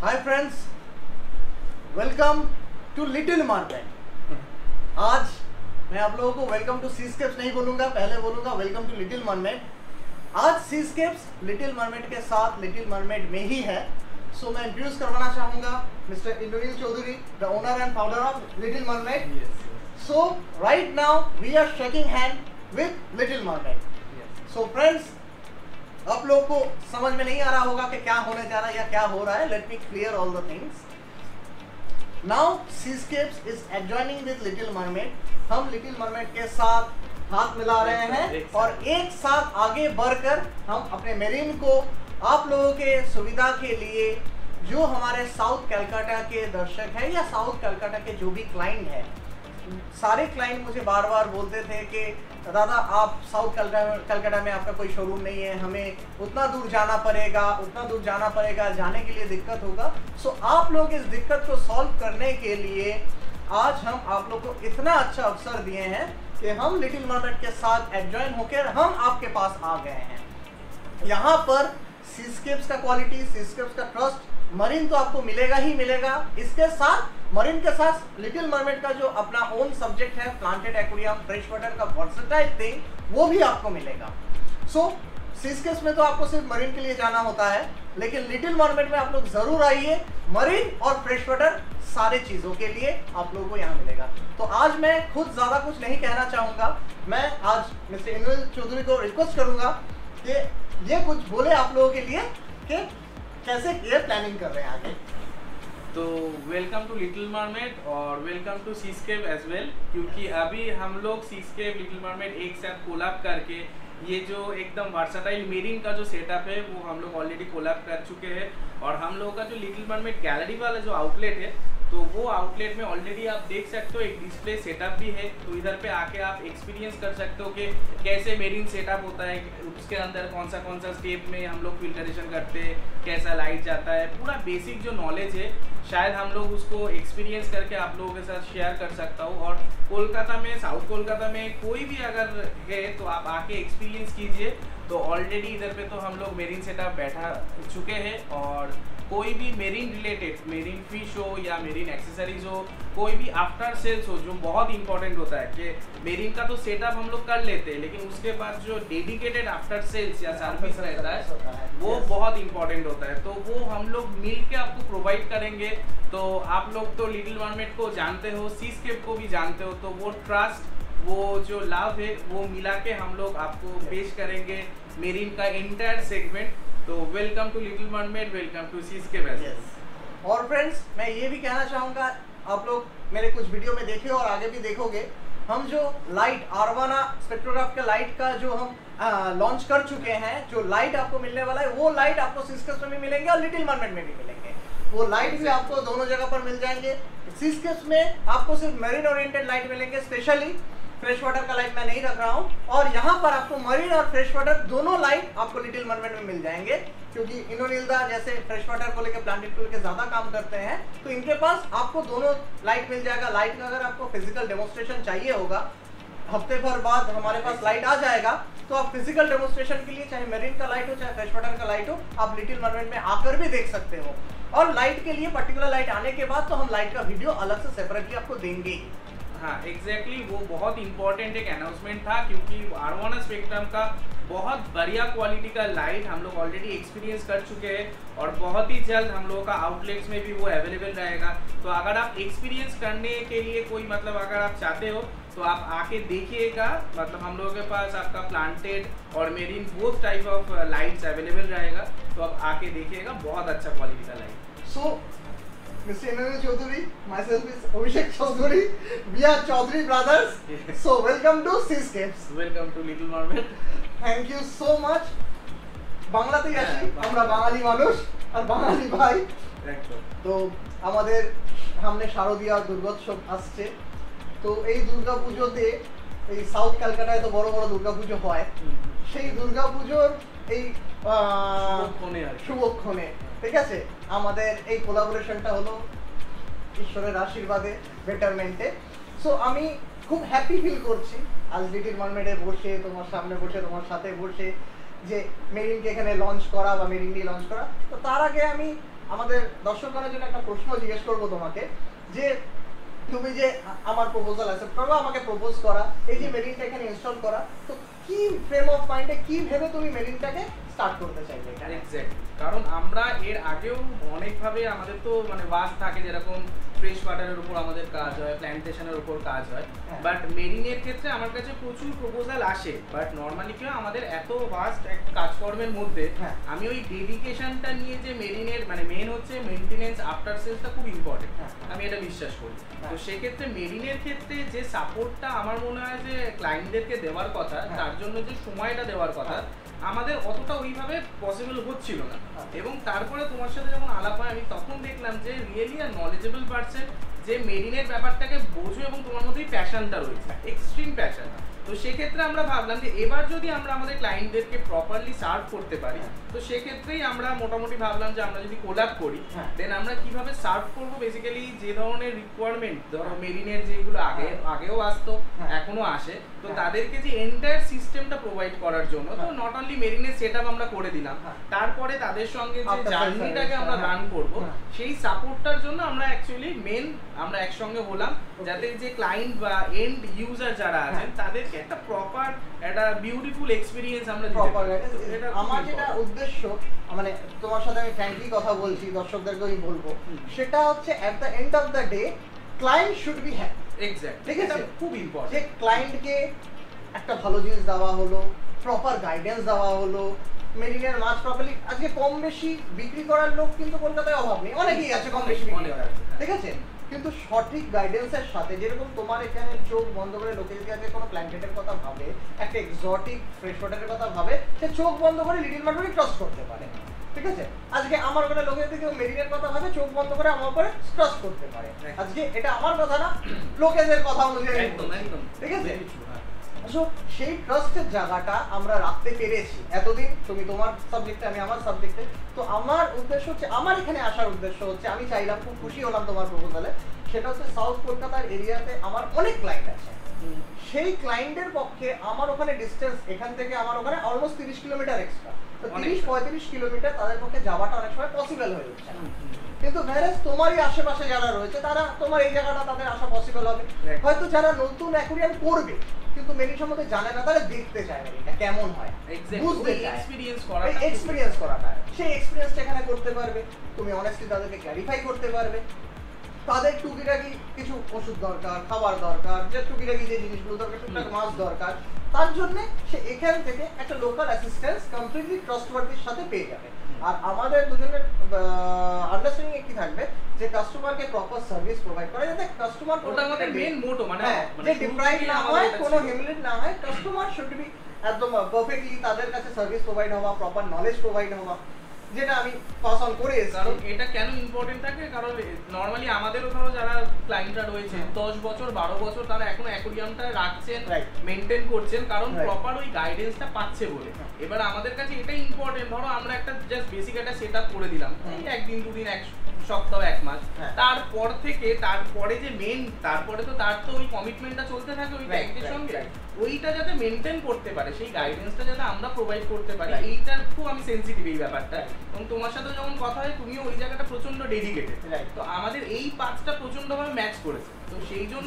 Hi friends, welcome to Little Mermaid. आज मैं आप लोगों को वेलकम टू सीस्केप्स नहीं बोलूंगा, पहले बोलूंगा वेलकम टू लिटिल मरमेड। आज सीस्केप्स लिटिल मरमेड के साथ लिटिल मरमेड में ही है। सो मैं इंट्रोड्यूस करवाना चाहूंगा mister Indranil Chowdhury, the owner and founder of Little Mermaid. So right now we are shaking hand with Little Mermaid. So friends, आप लोगों को समझ में नहीं आ रहा होगा कि क्या होने जा रहा है या क्या हो रहा है। Let me clear all the things. Now Seascapes is adjoining with Little Mermaid. हम लिटिल मरमेड के साथ हाथ मिला रहे हैं और एक साथ आगे बढ़कर हम अपने मेरीन को आप लोगों के सुविधा के लिए, जो हमारे साउथ कलकत्ता के दर्शक हैं या साउथ कलकत्ता के जो भी क्लाइंट हैं, सारे क्लाइंट मुझे बार बार बोलते थे कि दादा आप साउथ कलकत्ता में आपका कोई शोरूम नहीं है, हमें उतना दूर जाना पड़ेगा, जाने के लिए दिक्कत होगा। सो आप लोग इस दिक्कत को सॉल्व करने के लिए आज हम आप लोग को इतना अच्छा अवसर दिए हैं कि हम लिटिल मरमेड के साथ एडजॉइन होकर हम आपके पास आ गए हैं। यहाँ पर सीस्केप्स का क्वालिटी, सीस्केप्स का ट्रस्ट, मरीन तो आपको मिलेगा ही मिलेगा। इसके साथ मरीन के साथ लिटिल मरमेड का जो अपना ओन सब्जेक्ट है, प्लांटेड एक्वेरियम, फ्रेश वाटर का वर्सेटाइल थिंग, वो भी आपको मिलेगा। सो सीस्केप्स में तो आपको सिर्फ मरीन के लिए जाना होता है, लेकिन लिटिल मरमेड में आप लोग जरूर आइए। मरीन और फ्रेश वाटर सारे चीजों के लिए आप लोगों को यहाँ मिलेगा। तो आज मैं खुद ज्यादा कुछ नहीं कहना चाहूंगा। मैं आज मिस्टर इंद्रनील चौधरी को रिक्वेस्ट करूंगा कि ये कुछ बोले आप लोगों के लिए कि कैसे ये प्लानिंग कर रहे हैं आगे। तो वेलकम टू लिटिल मरमेड और welcome to seascape as well, क्योंकि अभी हम लोग सीस्केप लिटिल मरमेड एक साथ कोलैब करके ये जो एकदम वर्सेटाइल मेरीन का जो सेटअप है वो हम लोग ऑलरेडी कोलैब कर चुके हैं। और हम लोगों का जो लिटिल मरमेड गैलरी वाला जो आउटलेट है, तो वो आउटलेट में ऑलरेडी आप देख सकते हो एक डिस्प्ले सेटअप भी है। तो इधर पे आके आप एक्सपीरियंस कर सकते हो कि कैसे मेरीन सेटअप होता है, उसके अंदर कौन सा स्टेप में हम लोग फिल्टरेशन करते हैं, कैसा लाइट जाता है, पूरा बेसिक जो नॉलेज है शायद हम लोग उसको एक्सपीरियंस करके आप लोगों के साथ शेयर कर सकता हूँ। और कोलकाता में, साउथ कोलकाता में कोई भी अगर है तो आप आके एक्सपीरियंस कीजिए। तो ऑलरेडी इधर पे तो हम लोग मेरीन सेटअप बैठा चुके हैं और कोई भी मेरीन रिलेटेड, मेरीन फिश हो या मेरीन एक्सेसरीज हो, कोई भी आफ्टर सेल्स हो, जो बहुत इंपॉर्टेंट होता है कि मेरीन का तो सेटअप हम लोग कर लेते हैं, लेकिन उसके बाद जो डेडिकेटेड आफ्टर सेल्स या सर्विस रहता है वो बहुत इंपॉर्टेंट होता है। तो वो हम लोग मिल के आपको प्रोवाइड करेंगे। तो आप लोग तो लिटिल मरमेड को जानते हो, सीस्केप को भी जानते हो, तो वो ट्रस्ट, वो जो लाभ है वो मिला के हम लोग आपको पेश करेंगे मेरीन का एंटायर सेगमेंट। तो welcome to Little Mermaid, welcome to seascape as well. और फ्रेंड्स, मैं ये भी कहना चाहूँगा, आप लोग मेरे कुछ वीडियो में देखे और आगे भी देखोगे, हम जो लाइट आरवाना स्पेक्ट्रोग्राफ के लाइट का जो हम लॉन्च कर चुके हैं, जो लाइट आपको मिलने वाला है वो लाइट आपको सीस्केप्स में भी मिलेंगे और लिटिल मरमेड में भी मिलेंगे। वो लाइट भी आपको दोनों जगह पर मिल जाएंगे। सीस्केप्स में आपको सिर्फ मेरीन ओरिएंटेड लाइट मिलेंगे, स्पेशली फ्रेश वाटर का लाइट मैं नहीं रख रहा हूँ। और यहाँ पर आपको मरीन और फ्रेश वाटर दोनों लाइट आपको लिटिल मरमेड में मिल जाएंगे, क्योंकि इंद्रनील दा जैसे फ्रेश वाटर को लेकर, प्लांटेड को लेकर ज्यादा काम करते हैं, तो इनके पास आपको दोनों लाइट मिल जाएगा। लाइट का अगर आपको फिजिकल डेमोन्स्ट्रेशन चाहिए होगा, हफ्ते भर बाद हमारे पास लाइट आ जाएगा, तो आप फिजिकल डेमोन्स्ट्रेशन के लिए चाहे मेरीन का लाइट हो चाहे फ्रेश वाटर का लाइट हो, आप लिटिल मरमेड में आकर भी देख सकते हो। और लाइट के लिए पर्टिकुलर लाइट आने के बाद तो हम लाइट का वीडियो अलग से सेपरेटली आपको देंगे। हाँ एग्जैक्टली, वो बहुत इंपॉर्टेंट एक अनाउंसमेंट था, क्योंकि आरवाना स्पेक्ट्रम का बहुत बढ़िया क्वालिटी का लाइट हम लोग ऑलरेडी एक्सपीरियंस कर चुके हैं और बहुत ही जल्द हम लोगों का आउटलेट्स में भी वो अवेलेबल रहेगा। तो अगर आप एक्सपीरियंस करने के लिए कोई अगर आप चाहते हो तो आप आके देखिएगा। हम लोगों के पास आपका प्लांटेड और marine both type of lights available रहेगा, तो आप आके देखिएगा, बहुत अच्छा क्वालिटी का light. So Mr. Indranil Chaudhary, myself is Abhishek Chaudhary. We are Chaudhary brothers. So welcome to Seascapes. Welcome to Little Mermaid. Thank you so much. বাংলাতেই আসি, আমরা বাঙালি মানুষ আর বাঙালি ভাই। তো আমাদের সামনে শারদীয়া দুর্গোৎসব আসছে। তো এই দুর্গাপুজোতে এই সাউথ ক্যালকাটায় তো বড় বড় দুর্গাপুজো হয়, সেই দুর্গাপুজোর এই শুভক্ষণে ঠিক আছে আমাদের এই কোলাবোরেশনটা হলো ঈশ্বরের আশীর্বাদে, বেটারমেন্টে। সো আমি খুব হ্যাপি ফিল করছি আজ লিটিল মারমেডে বসে, তোমার সামনে বসে, তোমার সাথে বসে, যে মেরিনকে এখানে লঞ্চ করা বা মেরিনকে লঞ্চ করা। তো তার আগে আমি আমাদের দর্শকগণের জন্য একটা প্রশ্ন জিজ্ঞেস করবো তোমাকে, যে তুমি যে আমার প্রপোজাল অ্যাকসেপ্ট করো, আমাকে প্রপোজ করা, এই যে মেরিনটা এখানে ইনস্টল করা, তো কি ফ্রেম অফ মাইন্ডে কি ভেবে তুমি মেরিনটাকে স্টার্ট করতে চাইলে এখানে? এক্স্যাক্টলি, কারণ আমরা এর আগেও অনেকভাবে আমাদের তো মানে ওয়াস্ট থাকে, যেরকম ফ্রেশ ওয়াটারের উপর আমাদের কাজ হয়, প্ল্যান্টেশনের উপর কাজ হয়, বাট মেরিনের ক্ষেত্রে আমার কাছে প্রচুর প্রপোজাল আসে, বাট নর্মালি কি হয় আমাদের এত ভাস্ট এক কাজকর্মের মধ্যে আমি ওই ডেডিকেশনটা নিয়ে যে মেরিনের মানে মেন হচ্ছে মেইনটেনেন্স আফটার সেলসটা খুব ইম্পর্টেন্ট, আমি এটা বিশ্বাস করি। তো সেক্ষেত্রে মেরিনের ক্ষেত্রে যে সাপোর্টটা আমার মনে হয় যে ক্লায়েন্টদেরকে দেওয়ার কথা, তার জন্য যে সময়টা দেওয়ার কথা, আমাদের অতটা ওইভাবে পসিবল হচ্ছিল না। এবং তারপরে তোমার সাথে যখন আলাপ হয় আমি তখন দেখলাম যে রিয়েলি আর নলেজেবল পারসন, যে মেরিনের ব্যাপারটাকে বোঝো এবং তোমার মধ্যেই প্যাশনটা রয়েছে, এক্সট্রিম প্যাশন। তো সেক্ষেত্রে আমরা ভাবলাম যে এবার যদি আমরা আমাদের ক্লায়েন্টদেরকে প্রপারলি সার্ভ করতে পারি, তো সেক্ষেত্রেই আমরা মোটামুটি ভাবলাম যে আমরা যদি কোলাব করি দেন আমরা কিভাবে সার্ভ করবো বেসিক্যালি যে ধরনের রিকোয়ারমেন্ট, ধরো মেরিনের যেগুলো আগেও আসতো এখনো আসে, তো তাদেরকে যে এন্টায়ার সিস্টেমটা প্রোভাইড করার জন্য, তো নট অনলি মেরিনের সেটআপ আমরা করে দিলাম, তারপরে তাদের সঙ্গে যে জার্নিটাকে আমরা রান করব সেই সাপোর্টটার জন্য আমরা অ্যাকচুয়ালি আমরা একসঙ্গে হলাম, যাতে যে ক্লায়েন্ট বা এন্ড ইউজার যারা আছেন তাদেরকে একটা প্রপার একটা বিউটিফুল এক্সপেরিয়েন্স আমরা দিতে পারি। আমার যেটা উদ্দেশ্য, মানে তোমার সাথে আমি ফ্র্যাঙ্কলি কথা বলছি, দর্শকদেরকে আমি বলবো, সেটা হচ্ছে at the end of the day client should be happy. Exactly, ঠিক আছে, খুব ইম্পর্টেন্ট যে ক্লায়েন্টকে একটা ভালো জিনিস দেওয়া হলো, প্রপার গাইডেন্স দেওয়া হলো, মেরিনের মাছ প্রপারলি। আজকে কম বেশি বিক্রি করার লোক কিন্তু কলকাতায় অভাব নেই, অনেকেই আছে কম বেশি বিক্রি করার, ঠিক আছে, কিন্তু সঠিক গাইডেন্সের সাথে, যেরকম তোমার এখানে চোখ বন্ধ করে লোকে যদি আজকে কোনো প্ল্যান্টেটের কথা ভাবে, একটা এক্সোটিক ফ্রেশ ওয়াটারের কথা ভাবে, সে চোখ বন্ধ করে লিটল মার্কেটে ট্রাস্ট করতে পারে, ঠিক আছে। আজকে আমার ওখানে লোকে যদি কেউ মেরিনের কথা ভাবে, চোখ বন্ধ করে আমার উপরে ট্রাস্ট করতে পারে। আজকে এটা আমার কথা না, লোকেদের কথা অনুযায়ী, ঠিক আছে। সেই ট্রাস্টের জায়গাটা আমরা রাখতে পেরেছি এতদিন, তুমি তোমার সাবজেক্টে আমি আমার সাবজেক্টে। তো আমার উদ্দেশ্য হচ্ছে, আমার এখানে আসার উদ্দেশ্য হচ্ছে, আমি চাইলাম, খুব খুশি হলাম তোমার প্রপোজালে, সেটা হচ্ছে সাউথ কলকাতার এরিয়াতে আমার অনেক ক্লায়েন্ট আছে, সেই ক্লায়েন্টের পক্ষে আমার ওখানে ডিস্টেন্স, এখান থেকে আমার ওখানে অলমোস্ট 30 কিলোমিটার এক্সট্রা, তো 30-35 কিলোমিটার তাদের পক্ষে যাওয়াটা অনেক সময় পসিবল হয়ে যাচ্ছে না। কিন্তু ভ্যারেজ তোমারই আশেপাশে যারা রয়েছে, তারা তোমার এই জায়গাটা তাদের আসা পসিবল হবে। হয়তো যারা নতুন অ্যাকুয়ারিয়াম করবে কিন্তু মেরিন সম্বন্ধে জানে না, তারা দেখতে চায় মেরিনটা কেমন হয়, বুঝতে চায়, এক্সপেরিয়েন্স করাটা, সেই এক্সপেরিয়েন্সটা এখানে করতে পারবে তুমি, অনেস্টলি তাদেরকে ক্ল্যারিফাই করতে পারবে। তাদের টুকিটাকি কিছু ওষুধ দরকার, খাবার দরকার, যে টুকিটাকি যে জিনিসগুলো দরকার, টুকটাক মাছ দরকার, তার জন্য সে এখান থেকে একটা লোকাল অ্যাসিস্ট্যান্স কমপ্লিটলি ট্রাস্টওয়ার্দির সাথে পেয়ে যাবে। আর আমাদের দুজনের আন্ডারস্ট্যান্ডিং কি থাকবে, যে কাস্টমারকে প্রপার সার্ভিস প্রোভাইড করা, যাতে কাস্টমার, ওটা আমাদের মেইন মোটো, মানে যে ডিপ্রাইভ না হয়, কোনো হিমলেট না হয়, কাস্টমার শুড বি একদম পারফেক্টলি তাদের কাছে সার্ভিস প্রোভাইড হওয়া, প্রপার নলেজ প্রোভাইড হওয়া, যেটা আমি পাস অন করে এসেছি। কারণ এটা কেন ইম্পর্টেন্ট থাকে, কারণ নরমালি আমাদেরও ধরো যারা ক্লায়েন্টরা রয়েছে 10 বছর 12 বছর তারা এখনো অ্যাকোয়ারিয়ামটা রাখছেন, মেইনটেইন করছেন, কারণ প্রপার ওই গাইডেন্সটা পাচ্ছে বলে। এবার আমাদের কাছে এটাই ইম্পর্টেন্ট, ধরো আমরা একটা জাস্ট বেসিক একটা সেটআপ করে দিলাম, একদিন দুদিন, এক সপ্তাহ, এক মাস, তারপর থেকে তারপরে যে মেইন, তারপরে তো তার তো ওই কমিটমেন্টটা চলতে থাকে ওই ব্যাংকের সঙ্গে, ওইটা যাতে মেইনটেইন করতে পারে, সেই গাইডেন্সটা যাতে আমরা প্রোভাইড করতে পারি, এইটার খুব আমি সেনসিটিভ এই ব্যাপারটা। এবং তোমার সাথে যখন কথা হয়, তুমিও ওই জায়গাটা প্রচন্ড ডেডিকেটেড, তো আমাদের এই পাঁচটা প্রচন্ডভাবে ম্যাচ করেছে। তো সেই জন্য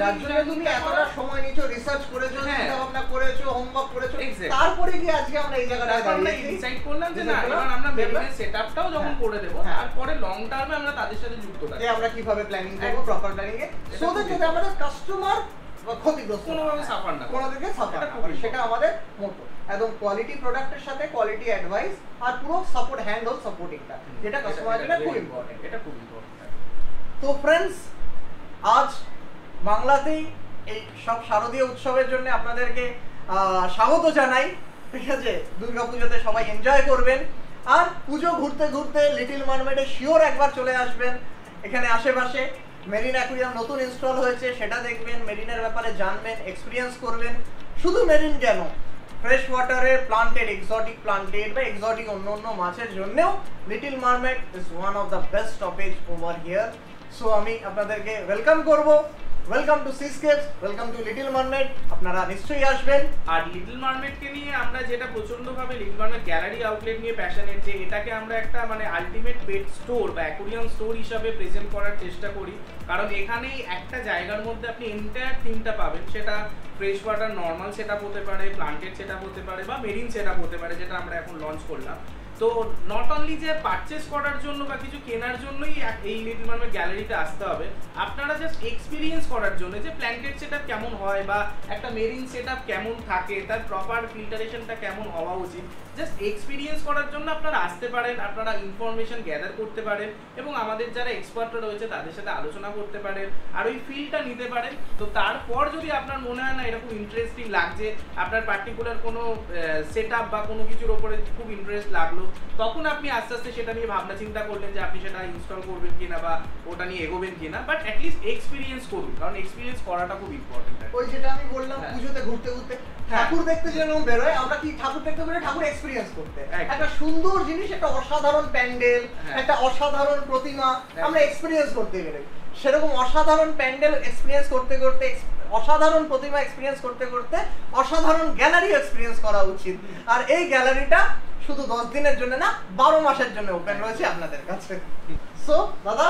তুমি এতটা সময় নিয়েছো, রিসার্চ করেছো, চিন্তা ভাবনা করেছো, হোমওয়ার্ক করেছো, তারপরে কি আজকে আমরা এই জায়গাটায় দাঁড়িয়েছি, ডিসাইড করলাম যে না, এবার আমরা মেরিনের সেটআপটাও যখন করে দেব, তারপরে লং টার্মে আমরা তাদের সাথে যুক্ত থাকব, যে আমরা কিভাবে প্ল্যানিং করব, proper planning A, so that যাতে আমাদের কাস্টমার ক্ষতিগ্রস্ত কোনোভাবে সাফার না, কোনোদিকে সাফার না করে, সেটা আমাদের মোটো। একদম কোয়ালিটি প্রোডাক্টের সাথে কোয়ালিটি অ্যাডভাইস আর পুরো সাপোর্ট, হ্যান্ড হোল্ড সাপোর্টিংটা, যেটা কাস্টমারের জন্য খুব ইম্পর্টেন্ট, এটা খুব ইম্পর্টেন্ট। তো ফ্রেন্ডস, আজ বাংলাতেই এই সব শারদীয় উৎসবের জন্য আপনাদেরকে স্বাগত জানাই, ঠিক আছে। দুর্গাপুজোতে সবাই এনজয় করবেন, আর পুজো ঘুরতে ঘুরতে লিটল মারমেডে শিওর একবার চলে আসবেন। এখানে আশেপাশে মেরিন অ্যাকুয়ারিয়াম নতুন ইনস্টল হয়েছে, সেটা দেখবেন, মেরিনের ব্যাপারে জানবেন, এক্সপিরিয়েন্স করবেন। শুধু মেরিন কেন, ফ্রেশ ওয়াটারে প্লান্টেড, এক্সোটিক প্লান্টেড বা এক্সোটিক অন্য অন্য মাছের জন্যও Little Mermaid is one of the best stoppage over here. So আমি আপনাদেরকে ওয়েলকাম করব welcome to Seascapes, welcome to Little Mermaid. আপনারা নিশ্চয়ই আসবেন। আর লিটল মারমেডকে নিয়ে আমরা যেটা প্রচন্ডভাবে লিটল মারমেড গ্যালারি আউটলেট নিয়ে প্যাশনেট, যে এটাকে আমরা একটা মানে আলটিমেট পেট স্টোর বা অ্যাকোরিয়াম স্টোর হিসাবে প্রেজেন্ট করার চেষ্টা করি। কারণ এখানেই একটা জায়গার মধ্যে আপনি এন্টায়ার থিমটা পাবেন, সেটা ফ্রেশ ওয়াটার নর্মাল সেটআপ হতে পারে, প্লান্টেড সেটআপ হতে পারে বা মেরিন সেটআপ হতে পারে, যেটা আমরা এখন লঞ্চ করলাম। তো নট অনলি যে পারচেস করার জন্য বা কিছু কেনার জন্যই এই লিটল মারমেড গ্যালারিতে আসতে হবে, আপনারা জাস্ট এক্সপিরিয়েন্স করার জন্য যে প্ল্যান্টেড সেটআপ কেমন হয় বা একটা মেরিন সেটআপ কেমন থাকে, তার প্রপার ফিল্টারেশনটা কেমন হওয়া উচিত, জাস্ট এক্সপিরিয়েন্স করার জন্য আপনারা আসতে পারেন, আপনারা ইনফরমেশন গ্যাদার করতে পারেন এবং আমাদের যারা এক্সপার্টরা রয়েছে তাদের সাথে আলোচনা করতে পারেন আর ওই ফিলটা নিতে পারেন। তো তারপর যদি আপনার মনে হয় না এরকম ইন্টারেস্টিং লাগছে, আপনার পার্টিকুলার কোনো সেটআপ বা কোনো কিছুর ওপরে খুব ইন্টারেস্ট লাগলো, তখন আপনি আস্তে আস্তে সেটা নিয়ে ভাবনা চিন্তা করলেন যে আপনি সেটা ইনস্টল করবেন কিনা বা ওটা নিয়ে এগোবেন কিনা। বাট অ্যাটলিস্ট এক্সপিরিয়েন্স করুন, কারণ এক্সপিরিয়েন্স করাটা খুব ইম্পর্টেন্ট। ওই যেটা আমি বললাম, পুজোতে ঘুরতে ঘুরতে ঠাকুর দেখতে যেরকম বেরোয়, আমরা কি ঠাকুর দেখতে বেরোয় ঠাকুর এক্সপিরিয়েন্স করতে। একটা সুন্দর জিনিস, একটা অসাধারণ প্যান্ডেল, একটা অসাধারণ প্রতিমা আমরা এক্সপিরিয়েন্স করতে বেরোই। সেরকম অসাধারণ প্যান্ডেল এক্সপিরিয়েন্স করতে করতে, অসাধারণ প্রতিমা এক্সপিরিয়েন্স করতে করতে অসাধারণ গ্যালারি এক্সপিরিয়েন্স করা উচিত। আর এই গ্যালারিটা শুধু 10 দিনের জন্য না, 12 মাসের জন্য ওপেন রয়েছে আপনাদের কাছে। সো দাদা,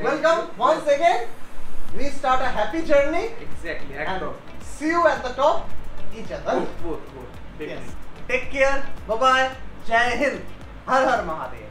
welcome once again. We start a happy journey. Exactly, একদম। See you at the top, each other. Both. Yes. Take care. Bye bye. Jai Hind. Har Har Mahadev.